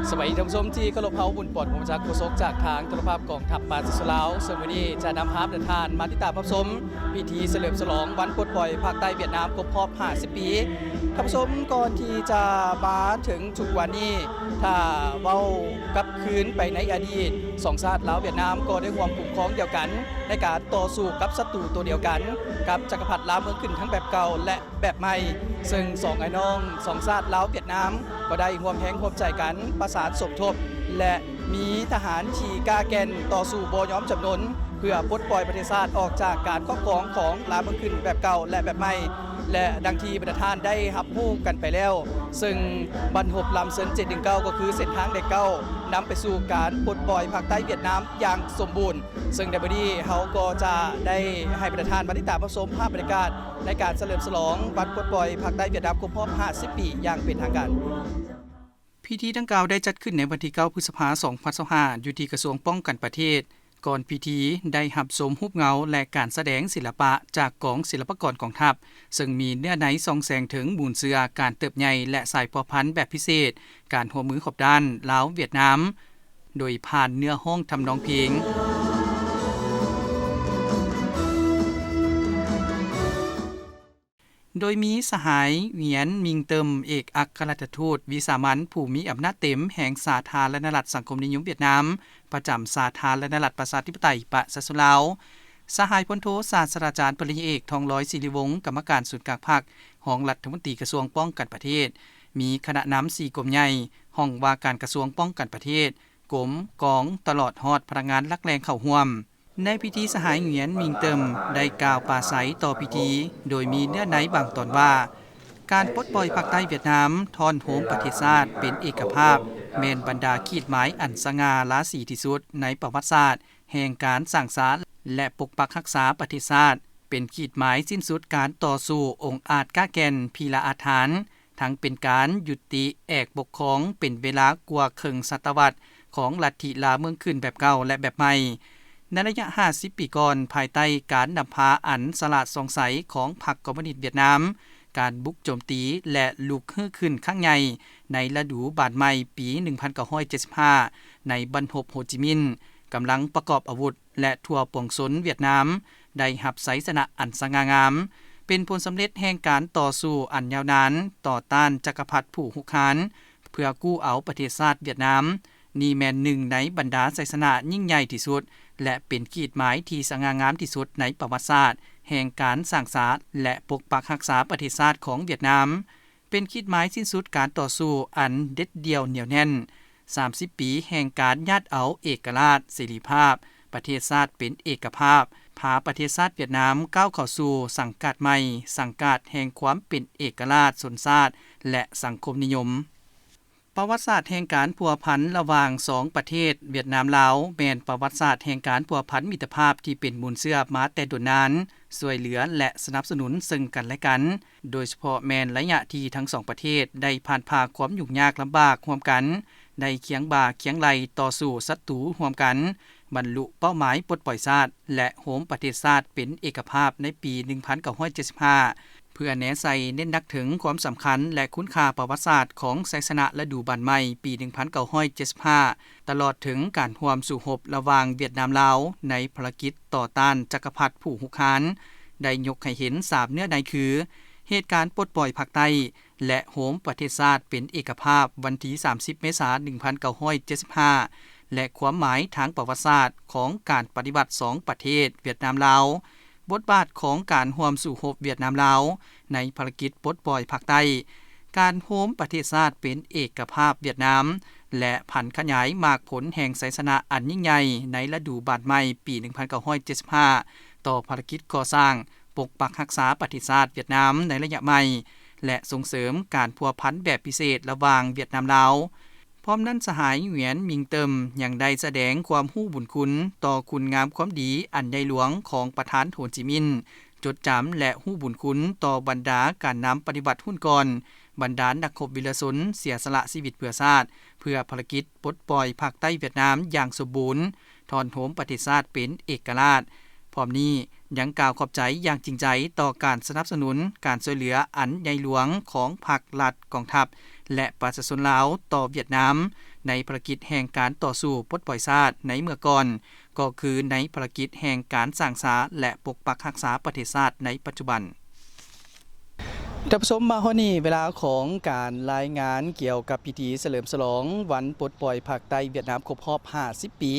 สวัสดีท่านผู้ชมที่เคารพเฮาบุญปลอดผมจากโฆษกจากทางโทรภาพกองทัพปราศลาวซึ่งวันนี้จะนำภาพเดินทางมาติดตามรับชมพิธีเฉลิมฉลองวันปลดปล่อยภาคใต้เวียดนามครบรอบ50 ปีท่านผู้ชมก่อนที่จะมาถึงทุกวันนี้ถ้าเว้ากลับคืนไปในอดีตสองชาติลาวเวียดนามก็ได้ร่วมปกครองเดียวกันในการต่อสู้กับศัตรูตัวเดียวกันกับจักรพรรดิลาวเมืองขึ้นทั้งแบบเก่าและแบบใหม่ซึ่ง2ไอ้น้อง2ชาติลาวเวียดนามก็ได้ร่วมแรงร่วมใจกันประสานสมทบและมีทหารที่กล้าแก่นต่อสู้บ่ยอมจำนนเพื่อปลดปล่อยประเทศชาติออกจากการครอบครองของลาวเมืองขึ้นแบบเก่าและแบบใหม่และดังที่ประธานได้รับรู้กันไปแล้วซึ่งบรรทบลำเซิน719ก็คือเส้นทางเด็กเก้านำไปสู่การปลดปล่อยภาคใต้เวียดนามอย่างสมบูรณ์ซึ่งในวันนี้เขาก็จะได้ให้ประธานมาติดตามรับชมภาพบรรยากาศในการเฉลิมฉลองวันปลดปล่อยภาคใต้เวียดนามครบรอบ50 ปีอย่างเป็นทางการพิธีดังกล่าวได้จัดขึ้นในวันที่9 พฤษภาคม 2025อยู่ที่กระทรวงป้องกันประเทศก่อนพิธีได้รับชมรูปเงาและการแสดงศิลปะจากกองศิลปากรกองทัพซึ่งมีเนื้อในส่องแสงถึงมูลเสือการเติบใหญ่และสายพอพันธุ์แบบพิเศษการหัวมือขอบด้านลาวเวียดนามโดยผ่านเนื้อห้องทำนองเพลงโดยมีสหายเหวียนมิงเติมเอกอัครราชทูตวิสามัญผู้มีอำนาจเต็มแห่งสาธารณรัฐสังคมนิยมเวียดนามประจำสาธารณรัฐประชาธิปไตยประชาชนลาวสหายพลโทศาสตราจารย์ปริญญาเอกทองร้อยศิริวงศ์กรรมการศูนย์กลางภาคห้องรัฐมนตรีกระทรวงป้องกันประเทศมีคณะนำ4กรมใหญ่ห้องว่าการกระทรวงป้องกันประเทศกรมกองตลอดฮอดพนักงานหลักแรงเข้าร่วมในพิธีสหายเหงียนมิงเติมได้กล่าวปราศัยต่อพิธีโดยมีเนื้อในบางตอนว่าการปลดปล่อยภาคใต้เวียดนามทอนโหมประเทศชาติเป็นเอกภาพแม่นบรรดาขีดหมายอันสง่าราศีที่สุดในประวัติศาสตร์แห่งการสร้างสรรค์และปกปักรักษาประเทศชาติเป็นขีดหมายสิ้นสุดการต่อสู้องค์อาจกล้าแก่นพีลาอาถรรพ์ทั้งเป็นการยุติเอกปกครองเป็นเวลากว่าครึ่งศตวรรษของลัทธิลาวเมืองขึ้นแบบเก่าและแบบใหม่ในระยะ50 ปีก่อนภายใต้การนำพาอันสลาดสงสัยของพรรคคอมมิวนิสต์เวียดนามการบุกโจมตีและลุกฮื้อขึ้นครั้งใหญ่ในฤดูบาดใหม่ปี 1975 ในบรรทบโฮจิมินห์กำลังประกอบอาวุธและทั่วปวงชนเวียดนามได้รับชัยชนะอันสง่างามเป็นผลสำเร็จแห่งการต่อสู้อันยาวนานต่อต้านจักรพรรดิผู้หุกคานเพื่อกู้เอาประเทศชาติเวียดนามนี่แม่นหนึ่งในบรรดาชัยชนะยิ่งใหญ่ที่สุดและเป็นขีดหมายที่สง่างามที่สุดในประวัติศาสตร์แห่งการสร้างสรรค์และปกปักรักษาประเทศชาติของเวียดนามเป็นขีดหมายสิ้นสุดการต่อสู้อันเด็ดเดี่ยวเหนียวแน่น30 ปีแห่งการญาติเอาเอกราชเสรีภาพประเทศชาติเป็นเอกภาพพาประเทศชาติเวียดนามก้าวเข้าสู่สังกัดใหม่สังกัดแห่งความเป็นเอกราชชนชาติและสังคมนิยมประวัติศาสตร์แห่งการพัวพันระหว่าง2ประเทศเวียดนามลาวแม่นประวัติศาสตร์แห่งการพัวพันมิตรภาพที่เป็นมูลเชื่อมาแต่ดนนานช่วยเหลือและสนับสนุนซึ่งกันและกันโดยเฉพาะแม่นระยะที่ทั้ง2ประเทศได้ผ่านพาความยุ่งยากลำบากร่วมกันได้เคียงบ่าเคียงไหลต่อสู้ศัตรูร่วมกันบรรลุเป้าหมายปลดปล่อยชาติและโหมประเทศชาติเป็นเอกภาพในปี 1975เพื่อแนใส่เน้นนักถึงความสำคัญและคุณค่าประวัติศาสตร์ของชัยชนะฤดูบานใหม่ปี 1975 ตลอดถึงการร่วมสู้รบระหว่างเวียดนามลาวในภารกิจต่อต้านจักรพรรดิผู้หุกคานได้ยกให้เห็น3เนื้อในคือเหตุการณ์ปลดปล่อยภาคใต้และโหมประเทศชาติเป็นเอกภาพวันที่ 30 เมษายน 1975 และความหมายทางประวัติศาสตร์ของการปฏิบัติ2ประเทศเวียดนามลาวบทบาทของการร่วมสู้รบเวียดนามลาวในภารกิจปลดปล่อยภาคใต้การโหมประเทศชาติเป็นเอกภาพเวียดนามและผันขยายมากผลแห่งชัยชนะอันยิ่งใหญ่ในฤดูบาดใหม่ปี 1975 ต่อภารกิจก่อสร้างปกปักรักษาประเทศชาติเวียดนามในระยะใหม่และส่งเสริมการพัวพันแบบพิเศษระหว่างเวียดนามลาวพร้อมนั้นสหายเหวียนมิงเติมยังได้แสดงความรู้บุญคุณต่อคุณงามความดีอันใหญ่หลวงของประธานโฮจิมินห์จดจำและรู้บุญคุณต่อบรรดาการนำปฏิบัติหุ้นก่อนบรรดานักรบวิรชนเสียสละชีวิตเพื่อชาติเพื่อภารกิจปลดปล่อยภาคใต้เวียดนามอย่างสมบูรณ์ถอนโถมประเทศชาติเป็นเอกราชพร้อมนี้ยังกล่าวขอบใจอย่างจริงใจต่อการสนับสนุนการช่วยเหลืออันใหญ่หลวงของภาครัฐกองทัพ และประชาชนลาวต่อเวียดนามในภารกิจแห่งการต่อสู้ปลดปล่อยชาติในเมื่อก่อนก็คือในภารกิจแห่งการสร้างสาและปกปักรักษาประเทศชาติในปัจจุบันท่านผู้ชมมาฮอดนี้เวลาของการรายงานเกี่ยวกับพิธีเฉลิมฉลองวันปลดปล่อยภาคใต้เวียดนามครบรอบ50ปี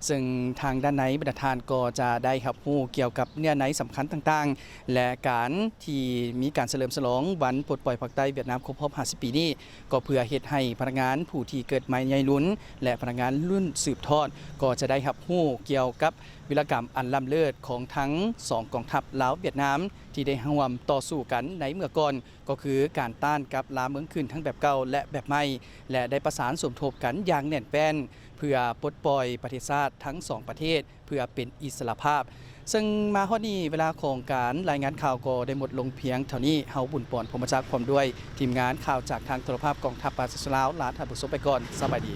ซึ่งทางด้านในบรรดาทานก็จะได้รับรู้เกี่ยวกับเนื้อในสำคัญต่างๆและการที่มีการเฉลิมฉลองวันปลดปล่อยภาคใต้เวียดนามครบรอบ50ปีนี้ก็เพื่อเฮ็ดให้พนักงานผู้ที่เกิดใหม่ใหญ่ลุ้นและพนักงานรุ่นสืบทอดก็จะได้รับรู้เกี่ยวกับวิรกรรมอันล้ำเลิศของทั้ง2กองทัพลาวเวียดนามที่ได้ร่วมต่อสู้กันในเมื่อก่อนก็คือการต้านกับลาวเมืองขึ้นทั้งแบบเก่าและแบบใหม่และได้ประสานสมทบกันอย่างแน่นแฟ้นเพื่อปลดปล่อยประเทศชาติทั้ง2ประเทศเพื่อเป็นอิสรภาพซึ่งมาฮอดนี้เวลาของการรายงานข่าวก็ได้หมดลงเพียงเท่านี้เฮาบุญปอนผมมาจากพร้อมด้วยทีมงานข่าวจากทางโทรภาพกองทัพประชาชนลาวลาท่านผู้ชมไปก่อนสบายดี